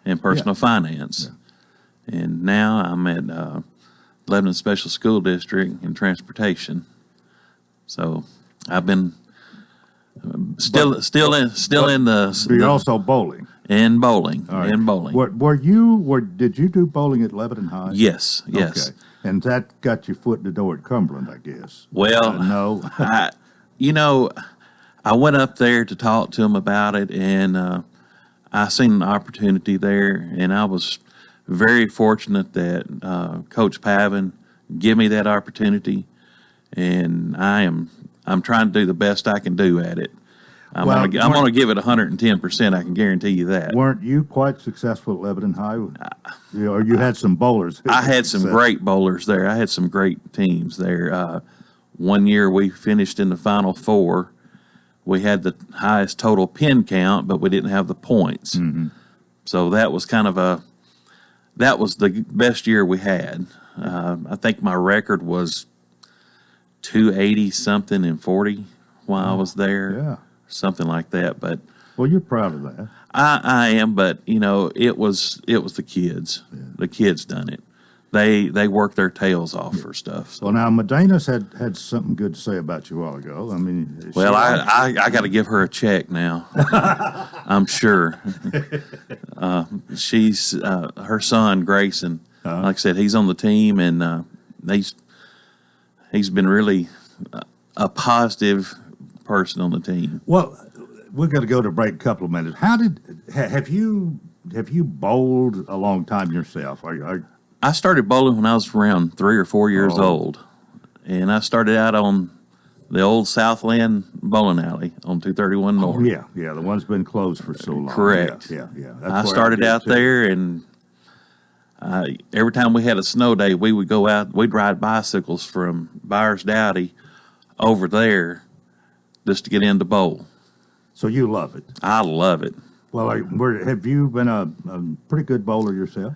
and personal finance. Yeah. And now I'm at Lebanon Special School District in transportation. So I've been still in the... You're also bowling. In bowling. Right. In bowling. Did you do bowling at Lebanon High? Yes. Okay. And that got your foot in the door at Cumberland, I guess. Well, no. I went up there to talk to him about it, and I seen an opportunity there, and I was very fortunate that Coach Pavin gave me that opportunity, and I'm trying to do the best I can do at it. I'm going to give it 110%. I can guarantee you that. Weren't you quite successful at Lebanon High? Or you had some bowlers? I had some great bowlers there. I had some great teams there. One year we finished in the Final Four. We had the highest total pin count, but we didn't have the points. Mm-hmm. So that was that was the best year we had. I think my record was 280 something and 40 while I was there. Yeah. Something like that. But well, you're proud of that. I am, but it was the kids. Yeah. The kids done it. They worked their tails off for stuff. So. Well, now Medina's had something good to say about you a while ago. I mean, well, I got to give her a check now. I'm sure. She's her son Grayson. Like I said, he's on the team, and he's been really a positive person on the team. Well, we're going to go to break a couple of minutes. Have you bowled a long time yourself? I started bowling when I was around 3 or 4 years old, and I started out on the old Southland bowling alley on 231 North. Yeah, the one's been closed for so long. Correct. Yeah. I started out there, and every time we had a snow day, we would go out. We'd ride bicycles from Byers Dowdy over there just to get in to bowl. So you love it? I love it. Well, have you been a pretty good bowler yourself?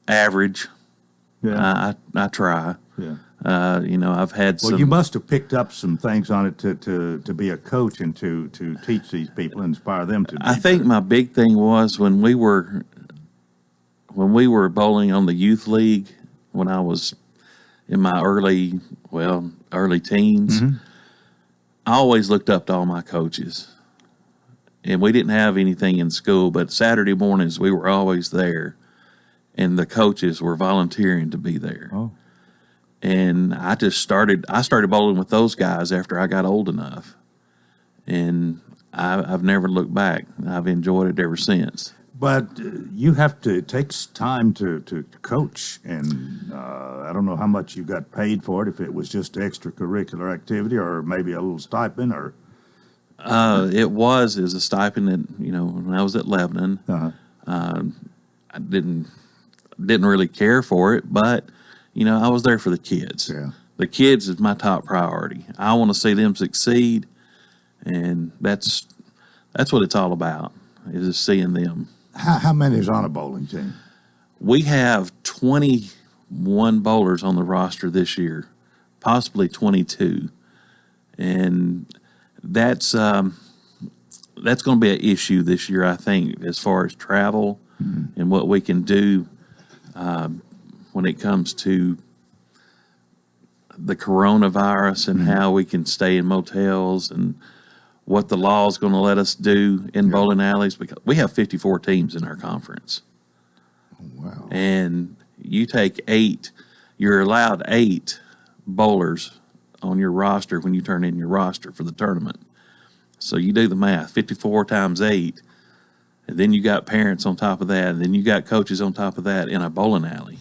Average. Yeah. I try. Yeah. I've had some. Well, you must have picked up some things on it to be a coach and to teach these people and inspire them to. I think my big thing was when we were bowling on the youth league when I was in my early teens. Mm-hmm. I always looked up to all my coaches, and we didn't have anything in school, but Saturday mornings we were always there, and the coaches were volunteering to be there. Oh. And I started bowling with those guys after I got old enough, and I've never looked back. I've enjoyed it ever since. But it takes time to coach, and I don't know how much you got paid for it, if it was just extracurricular activity or maybe a little stipend or. It was a stipend that, when I was at Lebanon, I didn't really care for it, but, I was there for the kids. Yeah. The kids is my top priority. I want to see them succeed, and that's what it's all about, is just seeing them. How many is on a bowling team? We have 21 bowlers on the roster this year, possibly 22, and that's going to be an issue this year, I think, as far as travel and what we can do when it comes to the coronavirus and how we can stay in motels and what the law is going to let us do in bowling alleys, because we have 54 teams in our conference. Oh, wow. And you take 8, you're allowed 8 bowlers on your roster when you turn in your roster for the tournament. So you do the math, 54 times 8, and then you got parents on top of that, and then you got coaches on top of that in a bowling alley.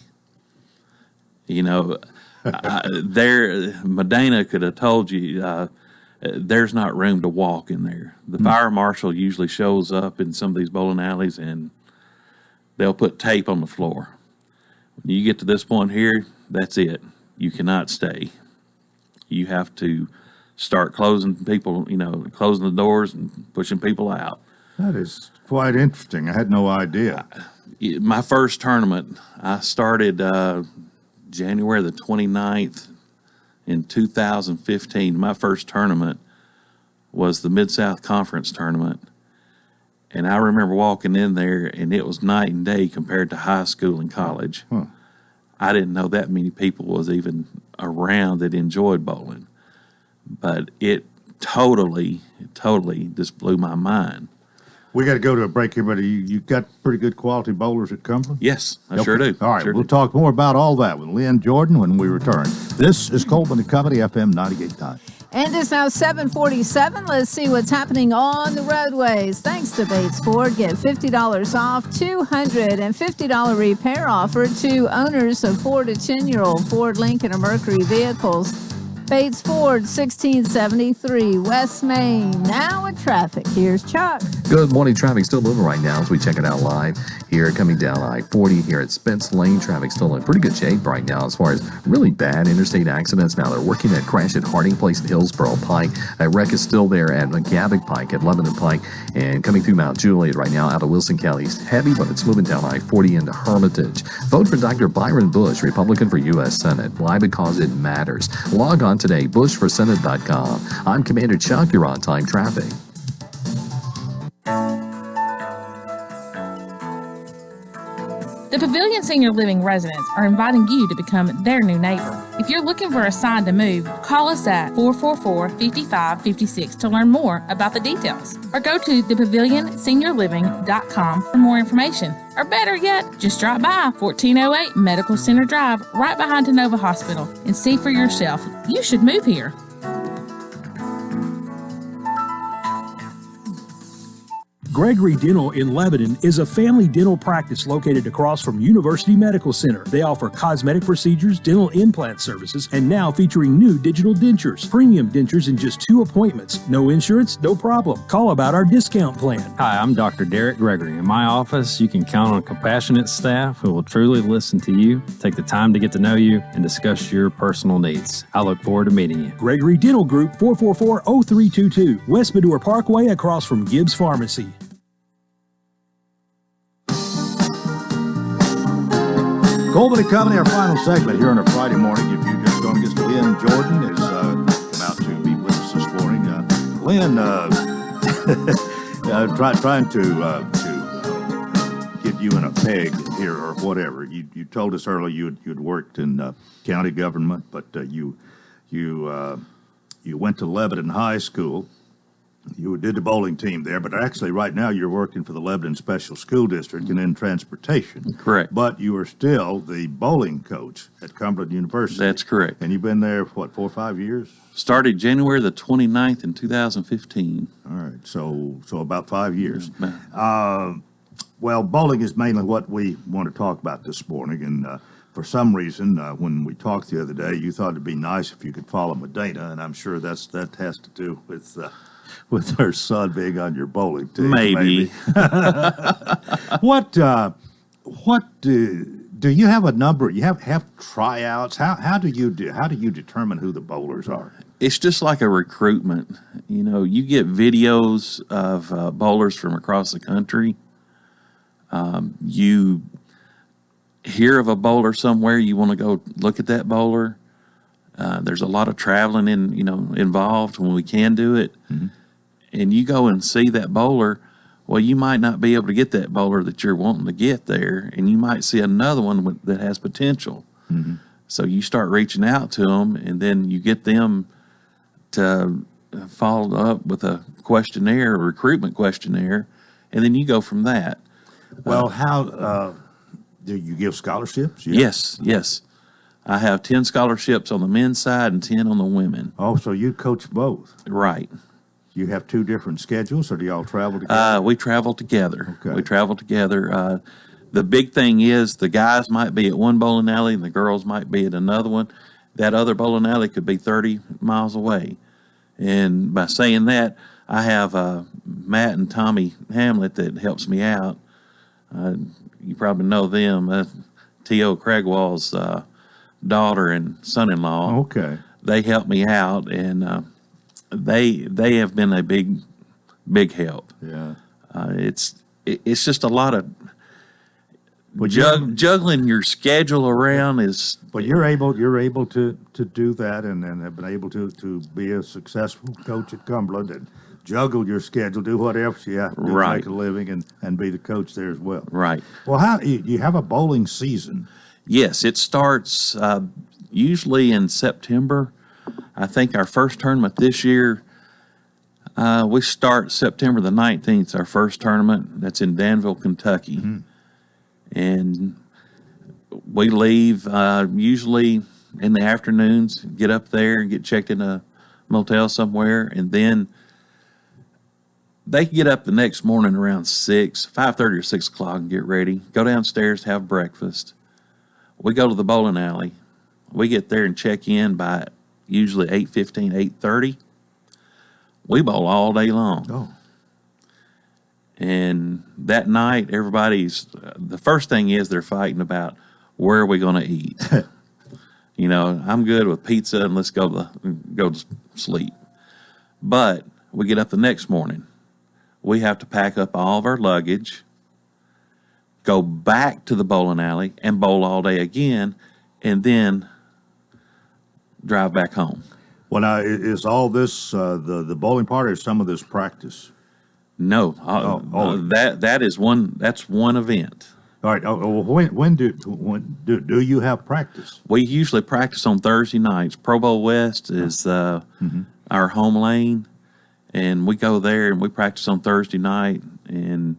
Medina could have told you, there's not room to walk in there. The fire marshal usually shows up in some of these bowling alleys, and they'll put tape on the floor. When you get to this point here, that's it. You cannot stay. You have to start closing people, closing the doors and pushing people out. That is quite interesting. I had no idea. My first tournament, I started January the 29th in 2015. My first tournament was the Mid-South Conference tournament. And I remember walking in there, and it was night and day compared to high school and college. Huh. I didn't know that many people was even around that enjoyed bowling. But it totally just blew my mind. We got to go to a break here, but you got pretty good quality bowlers at Cumberland? Yes, I sure do. All right, sure we'll do. talk more about all that with Lynn Jordan when we return. This is Coleman and Company, FM 98.9. And it's now 7:47. Let's see what's happening on the roadways. Thanks to Bates Ford. Get $50 off, $250 repair offer to owners of 4 to 10-year-old Ford, Lincoln, or Mercury vehicles. Bates Ford, 1673 West Main. Now with traffic, here's Chuck. Good morning. Traffic still moving right now as we check it out live here coming down I-40 here at Spence Lane. Traffic still in pretty good shape right now as far as really bad interstate accidents. Now they're working that crash at Harding Place at Hillsborough Pike. That wreck is still there at McGavick Pike at Lebanon Pike, and coming through Mount Juliet right now out of Wilson County. It's heavy, but it's moving down I-40 into Hermitage. Vote for Dr. Byron Bush, Republican for U.S. Senate. Why? Because it matters. Log on today, bushforsenate.com. I'm Commander Chuck. You're on time traffic. The Pavilion Senior Living residents are inviting you to become their new neighbor. If you're looking for a sign to move, call us at 444-5556 to learn more about the details. Or go to thepavilionseniorliving.com for more information. Or better yet, just drop by 1408 Medical Center Drive right behind Tenova Hospital and see for yourself. You should move here. Gregory Dental in Lebanon is a family dental practice located across from University Medical Center. They offer cosmetic procedures, dental implant services, and now featuring new digital dentures. Premium dentures in just 2 appointments. No insurance, no problem. Call about our discount plan. Hi, I'm Dr. Derek Gregory. In my office, you can count on a compassionate staff who will truly listen to you, take the time to get to know you, and discuss your personal needs. I look forward to meeting you. Gregory Dental Group, 444-0322, West Medora Parkway across from Gibbs Pharmacy. Coleman and Company, our final segment here on a Friday morning. If you just joined us, Lynn Jordan has come out to be with us this morning. Lynn, trying to get you in a peg here or whatever. You told us earlier you'd worked in county government, but you went to Lebanon High School. You did the bowling team there, but actually right now you're working for the Lebanon Special School District and in transportation. Correct. But you are still the bowling coach at Cumberland University. That's correct. And you've been there, what, 4 or 5 years? Started January the 29th in 2015. All right, so about 5 years. Well, bowling is mainly what we want to talk about this morning, and for some reason, when we talked the other day, you thought it'd be nice if you could follow Medina, and I'm sure that has to do with her son being on your bowling team. Maybe. What do you have a number? You have tryouts. How do you determine who the bowlers are? It's just like a recruitment. You know, you get videos of bowlers from across the country. You hear of a bowler somewhere, you want to go look at that bowler. There's a lot of traveling involved when we can do it. Mm-hmm. And you go and see that bowler, well, you might not be able to get that bowler that you're wanting to get there, and you might see another one that has potential. Mm-hmm. So you start reaching out to them, and then you get them to follow up with a questionnaire, a recruitment questionnaire, and then you go from that. Well, how do you give scholarships? Yes. I have 10 scholarships on the men's side and 10 on the women. Oh, so you coach both. Right. You have 2 different schedules, or do y'all travel together? We travel together. Okay. We travel together. The big thing is the guys might be at one bowling alley and the girls might be at another one. That other bowling alley could be 30 miles away. And by saying that, I have Matt and Tommy Hamlet that helps me out. You probably know them. T.O. Cragwell's daughter and son-in-law. Okay. They help me out, and they have been a big help. Yeah. It's just a lot of juggling your schedule around is. But you're able to do that, and have been able to be a successful coach at Cumberland and juggle your schedule, do whatever you have to do to make a living, and be the coach there as well. Right. Well, how you have a bowling season? Yes, it starts usually in September. I think our first tournament this year, we start September the 19th, our first tournament. That's in Danville, Kentucky. Mm-hmm. And we leave usually in the afternoons, get up there and get checked in a motel somewhere, and then they get up the next morning around 5:30 or 6 o'clock and get ready, go downstairs, have breakfast. We go to the bowling alley. We get there and check in by usually 8:15, 8:30. We bowl all day long. Oh. And that night, everybody's, the first thing is they're fighting about where are we going to eat. You know, I'm good with pizza and let's go to sleep. But we get up the next morning. We have to pack up all of our luggage, go back to the bowling alley and bowl all day again, and then drive back home. Well, now, is all this the bowling part, or is some of this practice? No, that's one event. All right. When do you have practice? We usually practice on Thursday nights. Pro Bowl West is our home lane, and we go there and we practice on Thursday night and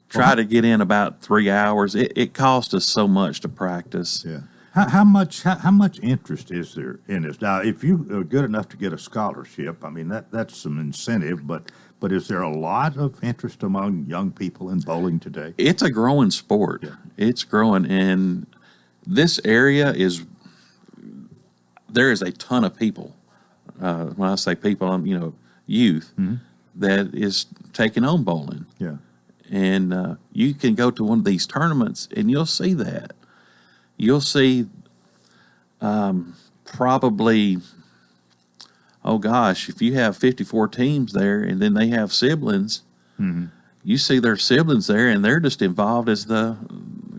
try to get in about 3 hours. It costs us so much to practice. Yeah. How much interest is there in this? Now, if you are good enough to get a scholarship, I mean that's some incentive. But is there a lot of interest among young people in bowling today? It's a growing sport. Yeah. It's growing, and this area there is a ton of people. When I say people, I'm youth that is taking on bowling. Yeah, and you can go to one of these tournaments and you'll see that. You'll see probably, oh gosh, if you have 54 teams there and then they have siblings, you see their siblings there and they're just involved as the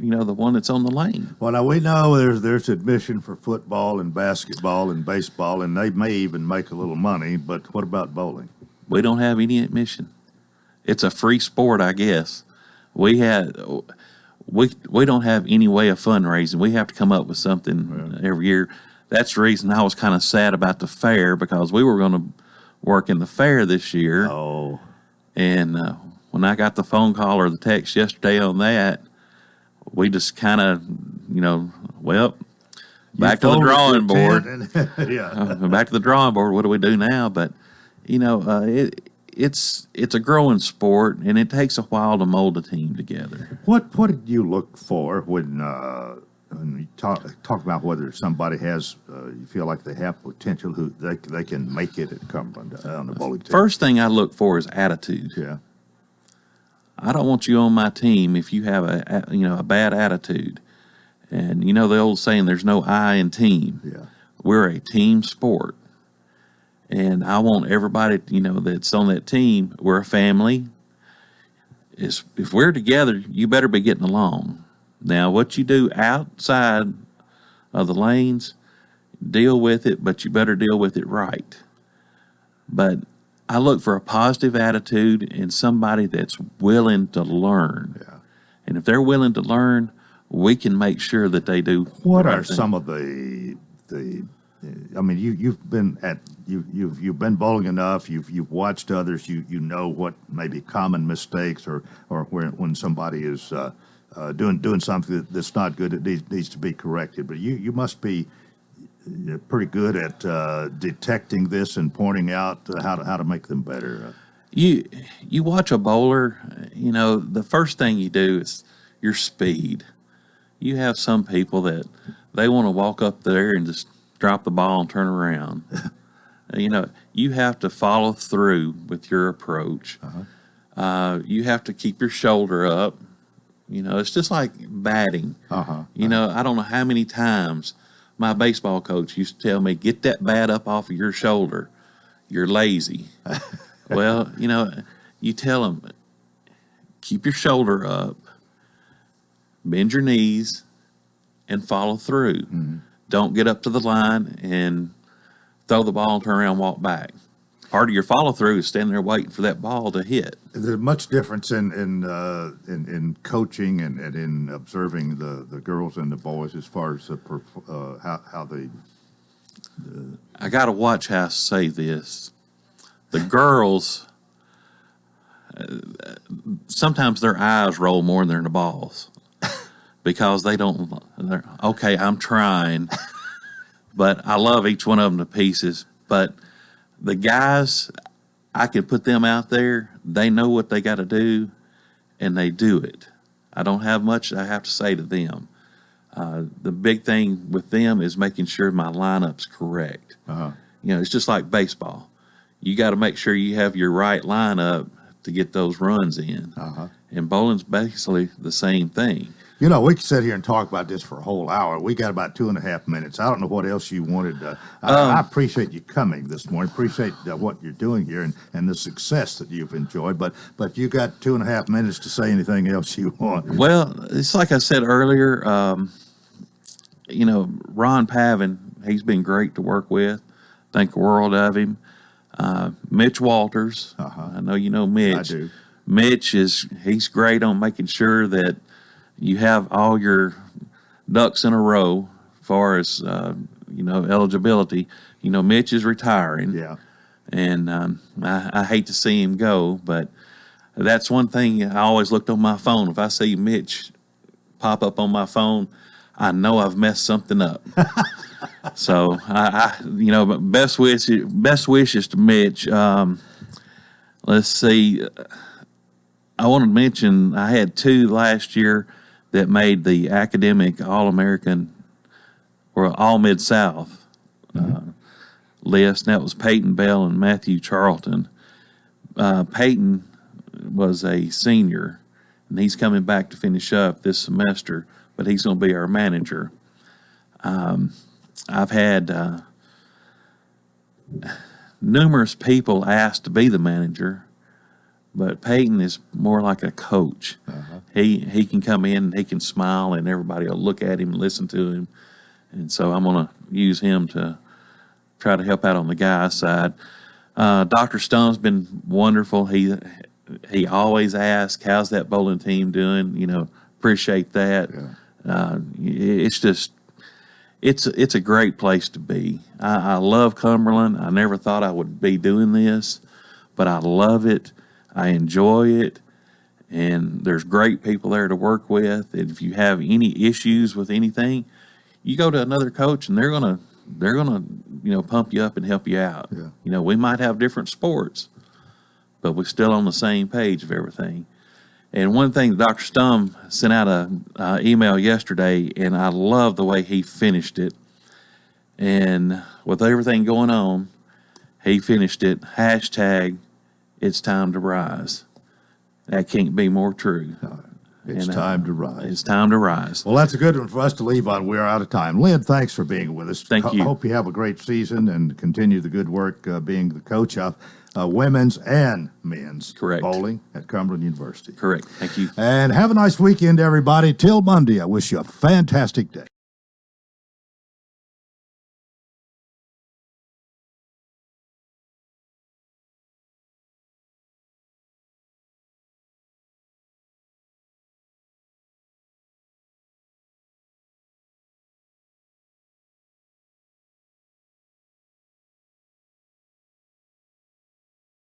one that's on the lane. Well, now we know there's admission for football and basketball and baseball, and they may even make a little money, but what about bowling? We don't have any admission. It's a free sport, I guess. We don't have any way of fundraising. We have to come up with something every year. That's the reason I was kind of sad about the fair, because we were going to work in the fair this year. Oh. And when I got the phone call or the text yesterday on that, we just kind of, back to the drawing board. Back to the drawing board. What do we do now? But, it's a growing sport, and it takes a while to mold a team together. What did you look for when you talk about whether somebody has you feel like they have potential, who they can make it at Cumberland on the bowling team? First thing I look for is attitude. Yeah, I don't want you on my team if you have a bad attitude. And the old saying, "There's no I in team." Yeah, we're a team sport. And I want everybody, that's on that team, we're a family. If we're together, you better be getting along. Now, what you do outside of the lanes, deal with it, but you better deal with it right. But I look for a positive attitude and somebody that's willing to learn. Yeah. And if they're willing to learn, we can make sure that they do. What are some of the I mean, you've been bowling enough. You've watched others. You know what maybe common mistakes or when somebody is doing something that's not good, it needs to be corrected. But you must be pretty good at detecting this and pointing out how to make them better. You watch a bowler. The first thing you do is your speed. You have some people that they want to walk up there and just drop the ball and turn around. You have to follow through with your approach. You have to keep your shoulder up. It's just like batting. I don't know how many times my baseball coach used to tell me, get that bat up off of your shoulder. You're lazy. Well, you tell them, keep your shoulder up, bend your knees, and follow through. Don't get up to the line and throw the ball and turn around and walk back. Part of your follow through is standing there waiting for that ball to hit. There's much difference in coaching and in observing the girls and the boys as far as how they. I got to watch how I say this. The girls, sometimes their eyes roll more than the balls. Because okay, I'm trying, but I love each one of them to pieces. But the guys, I can put them out there. They know what they got to do, and they do it. I don't have much I have to say to them. The big thing with them is making sure my lineup's correct. It's just like baseball. You got to make sure you have your right lineup to get those runs in. And bowling's basically the same thing. You know, we could sit here and talk about this for a whole hour. We got about 2.5 minutes. I don't know what else you wanted. I appreciate you coming this morning. Appreciate what you're doing here and the success that you've enjoyed. But you got 2.5 minutes to say anything else you want. Well, it's like I said earlier. You know, Ron Pavin, he's been great to work with. Think the world of him. Mitch Walters. I know you know Mitch. I do. Mitch he's great on making sure that you have all your ducks in a row as far as, you know, eligibility. You know, Mitch is retiring. Yeah. And I hate to see him go, but that's one thing I always looked on my phone. If I see Mitch pop up on my phone, I know I've messed something up. So, you know, but best wishes to Mitch. Let's see. I want to mention I had 2 last year that made the academic All-American or All-Mid-South list, and that was Peyton Bell and Matthew Charlton. Peyton was a senior, and he's coming back to finish up this semester, but he's going to be our manager. I've had numerous people ask to be the manager, but Peyton is more like a coach. He can come in and he can smile, and everybody will look at him and listen to him. And so I'm going to use him to try to help out on the guys' side. Dr. Stone's been wonderful. He always asks, how's that bowling team doing? You know, appreciate that. It's just, it's a great place to be. I love Cumberland. I never thought I would be doing this, but I love it. I enjoy it. And there's great people there to work with. And if you have any issues with anything, you go to another coach and they're gonna you know, pump you up and help you out. You know, we might have different sports, but we're still on the same page of everything. And one thing, Dr. Stum sent out a email yesterday, and I love the way he finished it. And with everything going on, he finished it, # it's time to rise. That can't be more true. It's time to rise. It's time to rise. Well, that's a good one for us to leave on. We're out of time. Lynn, thanks for being with us. Thank you. Hope you have a great season and continue the good work being the coach of women's and men's bowling at Cumberland University. Correct. Thank you. And have a nice weekend, everybody. Till Monday, I wish you a fantastic day.